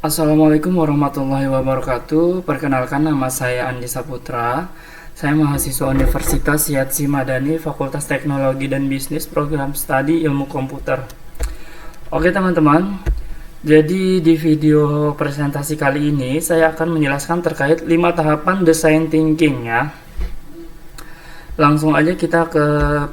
Assalamualaikum warahmatullahi wabarakatuh. Perkenalkan, nama saya Andi Saputra. Saya mahasiswa Universitas Yatsi Madani, Fakultas Teknologi dan Bisnis, Program Studi Ilmu Komputer. Oke teman-teman, jadi di video presentasi kali ini saya akan menjelaskan terkait 5 tahapan design thinking ya. Langsung aja kita ke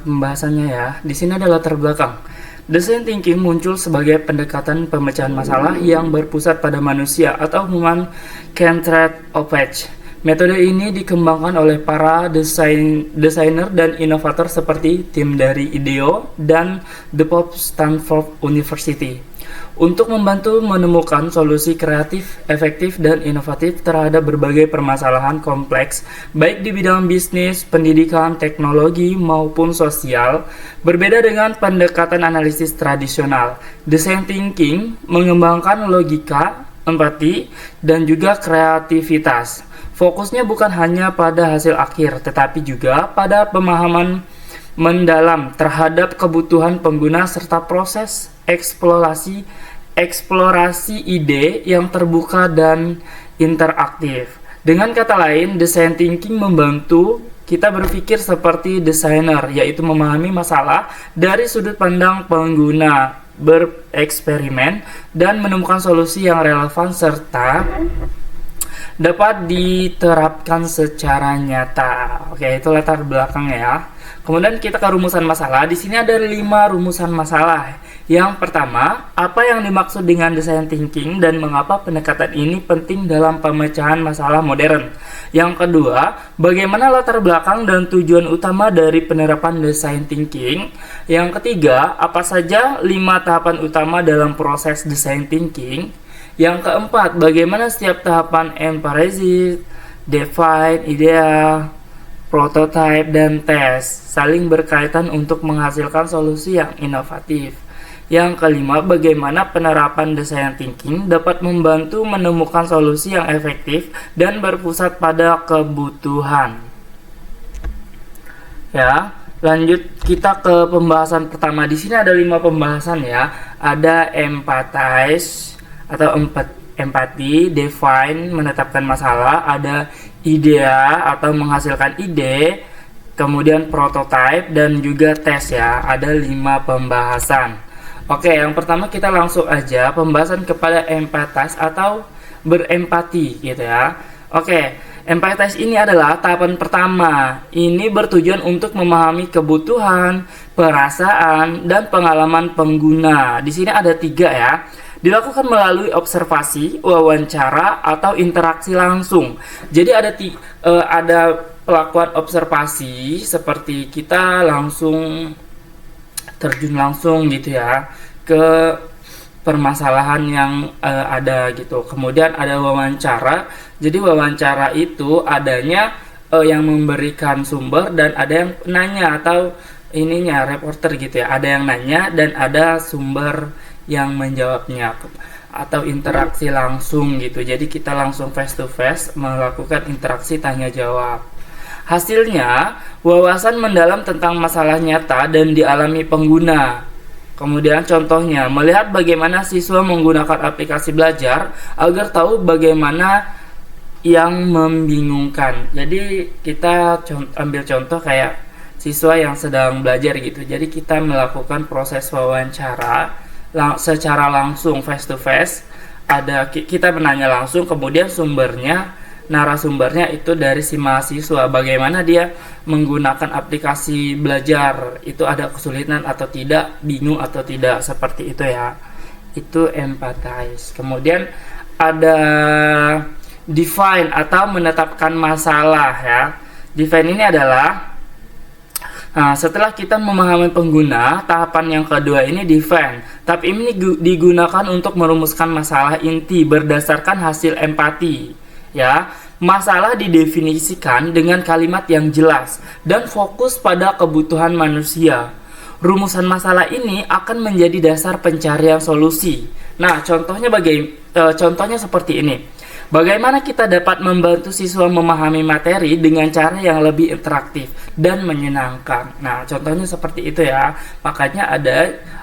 pembahasannya ya. Di sini ada latar belakang. Design thinking muncul sebagai pendekatan pemecahan masalah yang berpusat pada manusia atau human centered approach. Metode ini dikembangkan oleh para desainer dan inovator seperti tim dari IDEO dan The Pop Stanford University untuk membantu menemukan solusi kreatif, efektif, dan inovatif terhadap berbagai permasalahan kompleks, baik di bidang bisnis, pendidikan, teknologi, maupun sosial. Berbeda dengan pendekatan analisis tradisional, design thinking mengembangkan logika, empati, dan juga kreativitas. Fokusnya bukan hanya pada hasil akhir, tetapi juga pada pemahaman mendalam terhadap kebutuhan pengguna serta proses eksplorasi ide yang terbuka dan interaktif. Dengan kata lain, design thinking membantu kita berpikir seperti desainer, yaitu memahami masalah dari sudut pandang pengguna, bereksperimen, dan menemukan solusi yang relevan serta dapat diterapkan secara nyata. Oke, itu latar belakangnya ya. Kemudian kita ke rumusan masalah. Di sini ada 5 rumusan masalah. Yang pertama, apa yang dimaksud dengan design thinking dan mengapa pendekatan ini penting dalam pemecahan masalah modern. Yang kedua, bagaimana latar belakang dan tujuan utama dari penerapan design thinking. Yang ketiga, apa saja 5 tahapan utama dalam proses design thinking. Yang keempat, bagaimana setiap tahapan empirisis, define, idea, prototype, dan tes saling berkaitan untuk menghasilkan solusi yang inovatif. Yang kelima, bagaimana penerapan design thinking dapat membantu menemukan solusi yang efektif dan berpusat pada kebutuhan. Ya, lanjut kita ke pembahasan pertama. Di sini ada 5 pembahasan ya. Ada empathize atau empati, define, menetapkan masalah, ada idea atau menghasilkan ide, kemudian prototype, dan juga tes ya. Ada 5 pembahasan. Oke, yang pertama kita langsung aja pembahasan kepada empathize atau berempati gitu ya. Oke, empathize ini adalah tahapan pertama. Ini bertujuan untuk memahami kebutuhan, perasaan, dan pengalaman pengguna. Di sini ada 3 ya. Dilakukan melalui observasi, wawancara, atau interaksi langsung. Jadi ada pelakuan observasi seperti kita langsung terjun langsung gitu ya ke permasalahan yang ada gitu. Kemudian ada wawancara. Jadi wawancara itu adanya yang memberikan sumber dan ada yang nanya atau ininya reporter gitu ya. Ada yang nanya dan ada sumber yang menjawabnya atau interaksi langsung gitu. Jadi kita langsung face to face melakukan interaksi tanya jawab. Hasilnya wawasan mendalam tentang masalah nyata dan dialami pengguna. Kemudian contohnya melihat bagaimana siswa menggunakan aplikasi belajar agar tahu bagaimana yang membingungkan. Jadi kita ambil contoh kayak siswa yang sedang belajar gitu. Jadi kita melakukan proses wawancara secara langsung face to face. Kita menanya langsung, kemudian narasumbernya itu dari si mahasiswa, bagaimana dia menggunakan aplikasi belajar, itu ada kesulitan atau tidak, bingung atau tidak, seperti itu ya. Itu empathize. Kemudian ada define atau menetapkan masalah ya. Define ini adalah setelah kita memahami pengguna, tahapan yang kedua ini define. Tahap ini digunakan untuk merumuskan masalah inti berdasarkan hasil empati. Ya, masalah didefinisikan dengan kalimat yang jelas dan fokus pada kebutuhan manusia. Rumusan masalah ini akan menjadi dasar pencarian solusi. Nah, contohnya seperti ini. Bagaimana kita dapat membantu siswa memahami materi dengan cara yang lebih interaktif dan menyenangkan? Nah, contohnya seperti itu ya. Makanya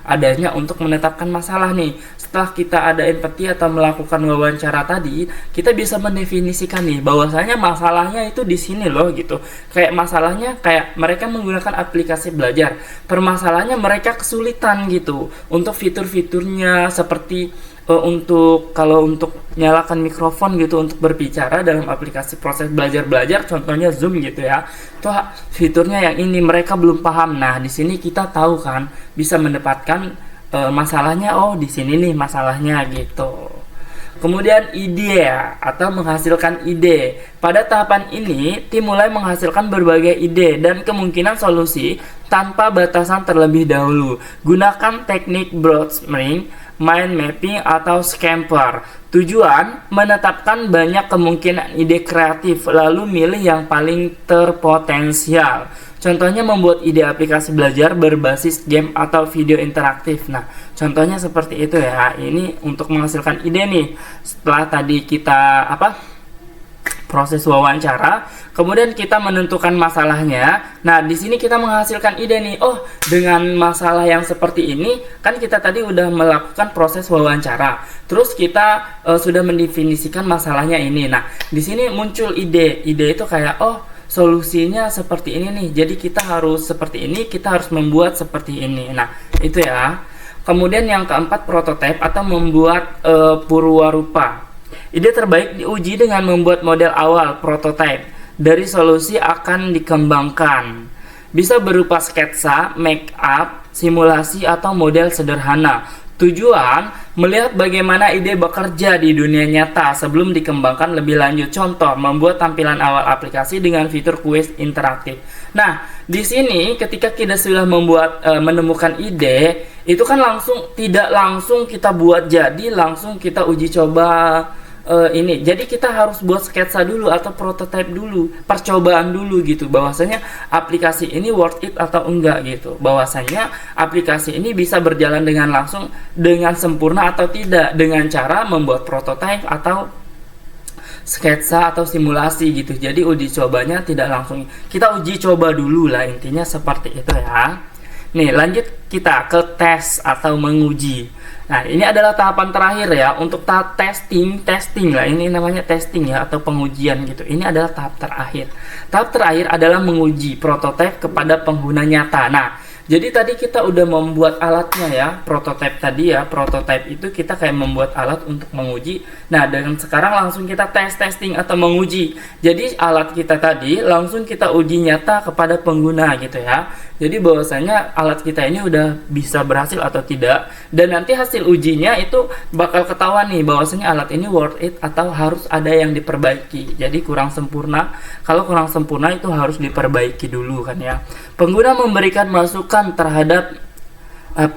adanya untuk menetapkan masalah nih. Setelah kita ada empati atau melakukan wawancara tadi, kita bisa mendefinisikan nih bahwasanya masalahnya itu di sini loh gitu. Kayak masalahnya kayak mereka menggunakan aplikasi belajar. Permasalahannya mereka kesulitan gitu untuk fitur-fiturnya seperti kalau untuk nyalakan mikrofon gitu untuk berbicara dalam aplikasi proses belajar contohnya Zoom gitu ya. Itu fiturnya yang ini mereka belum paham. Nah, di sini kita tahu kan bisa mendapatkan masalahnya, oh di sini nih masalahnya gitu. Kemudian ide ya, atau menghasilkan ide. Pada tahapan ini, tim mulai menghasilkan berbagai ide dan kemungkinan solusi tanpa batasan terlebih dahulu. Gunakan teknik brainstorming, mind mapping, atau scamper. Tujuan, menetapkan banyak kemungkinan ide kreatif, lalu milih yang paling terpotensial. Contohnya membuat ide aplikasi belajar berbasis game atau video interaktif. Nah, contohnya seperti itu ya. Ini untuk menghasilkan ide nih. Setelah tadi kita proses wawancara, kemudian kita menentukan masalahnya. Nah, di sini kita menghasilkan ide nih. Oh, dengan masalah yang seperti ini, kan kita tadi udah melakukan proses wawancara. Terus kita sudah mendefinisikan masalahnya ini. Nah, di sini muncul ide. Ide itu kayak, oh, solusinya seperti ini nih. Jadi kita harus seperti ini, kita harus membuat seperti ini. Nah, itu ya. Kemudian yang keempat, prototipe atau membuat purwarupa. Ide terbaik diuji dengan membuat model awal prototipe. Dari solusi akan dikembangkan. Bisa berupa sketsa, make up, simulasi, atau model sederhana. Tujuan, melihat bagaimana ide bekerja di dunia nyata sebelum dikembangkan lebih lanjut. Contoh, membuat tampilan awal aplikasi dengan fitur kuis interaktif. Nah, di sini ketika kita sudah menemukan ide, itu kan tidak langsung kita buat jadi, langsung kita uji coba ini. Jadi kita harus buat sketsa dulu atau prototipe dulu, percobaan dulu gitu, bahwasanya aplikasi ini worth it atau enggak gitu, bahwasanya aplikasi ini bisa berjalan dengan sempurna atau tidak, dengan cara membuat prototipe atau sketsa atau simulasi gitu. Jadi uji cobanya tidak langsung, kita uji coba dulu lah, intinya seperti itu ya. Nih, lanjut kita ke tes atau menguji. Nah, ini adalah tahapan terakhir ya untuk tahap testing lah. Ini namanya testing ya, atau pengujian gitu. Ini adalah tahap terakhir. Tahap terakhir adalah menguji prototipe kepada pengguna nyata. Nah, jadi tadi kita udah membuat alatnya ya, prototipe tadi ya. Prototipe itu kita kayak membuat alat untuk menguji. Nah, dan sekarang langsung kita testing atau menguji. Jadi alat kita tadi langsung kita uji nyata kepada pengguna gitu ya. Jadi bahwasanya alat kita ini udah bisa berhasil atau tidak, dan nanti hasil ujinya itu bakal ketahuan nih bahwasanya alat ini worth it atau harus ada yang diperbaiki. Jadi kurang sempurna. Kalau kurang sempurna itu harus diperbaiki dulu kan ya. Pengguna memberikan masukan terhadap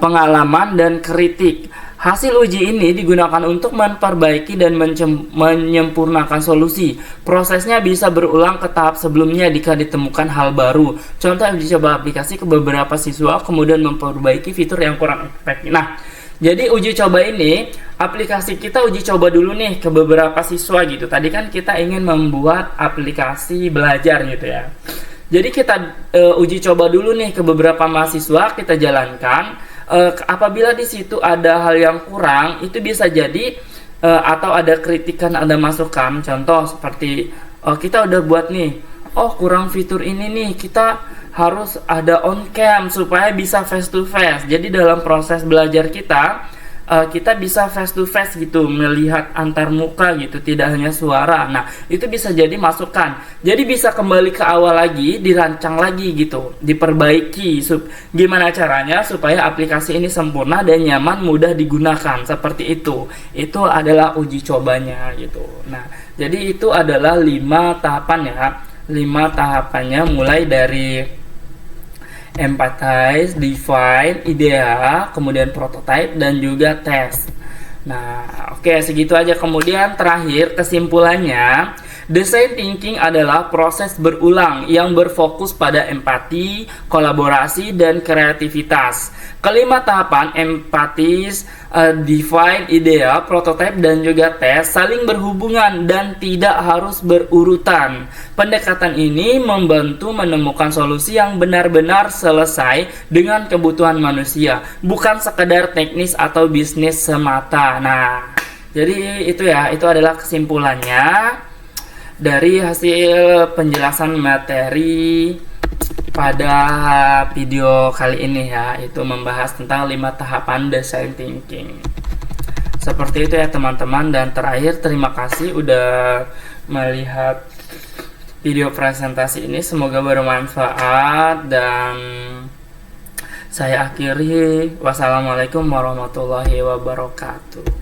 pengalaman dan kritik. Hasil uji ini digunakan untuk memperbaiki dan menyempurnakan solusi. Prosesnya bisa berulang ke tahap sebelumnya jika ditemukan hal baru. Contoh, uji coba aplikasi ke beberapa siswa, kemudian memperbaiki fitur yang kurang efektif. Nah, jadi uji coba ini, aplikasi kita uji coba dulu nih ke beberapa siswa gitu. Tadi kan kita ingin membuat aplikasi belajar gitu ya. Jadi kita uji coba dulu nih ke beberapa mahasiswa, kita jalankan. Apabila di situ ada hal yang kurang, itu bisa jadi atau ada kritikan, ada masukan. Contoh seperti kita udah buat nih, oh kurang fitur ini nih, kita harus ada on cam supaya bisa face to face. Jadi dalam proses belajar kita bisa face to face gitu, melihat antar muka gitu, tidak hanya suara. Nah, itu bisa jadi masukan. Jadi bisa kembali ke awal lagi, dirancang lagi gitu, diperbaiki. Gimana caranya supaya aplikasi ini sempurna dan nyaman, mudah digunakan, seperti itu. Itu adalah uji cobanya gitu. Nah, jadi itu adalah 5 tahapan ya. 5 tahapannya mulai dari empathize, define, idea, kemudian prototype, dan juga test. Nah, oke, segitu aja. Kemudian terakhir kesimpulannya, Design thinking adalah proses berulang yang berfokus pada empati, kolaborasi, dan kreativitas. Kelima tahapan empatis, define, idea, prototype, dan juga tes saling berhubungan dan tidak harus berurutan. Pendekatan ini membantu menemukan solusi yang benar-benar selesai dengan kebutuhan manusia, bukan sekedar teknis atau bisnis semata. Nah, jadi itu ya, itu adalah kesimpulannya dari hasil penjelasan materi pada video kali ini ya, itu membahas tentang 5 tahapan design thinking. Seperti itu ya teman-teman, dan terakhir terima kasih udah melihat video presentasi ini, semoga bermanfaat dan saya akhiri. Wassalamualaikum warahmatullahi wabarakatuh.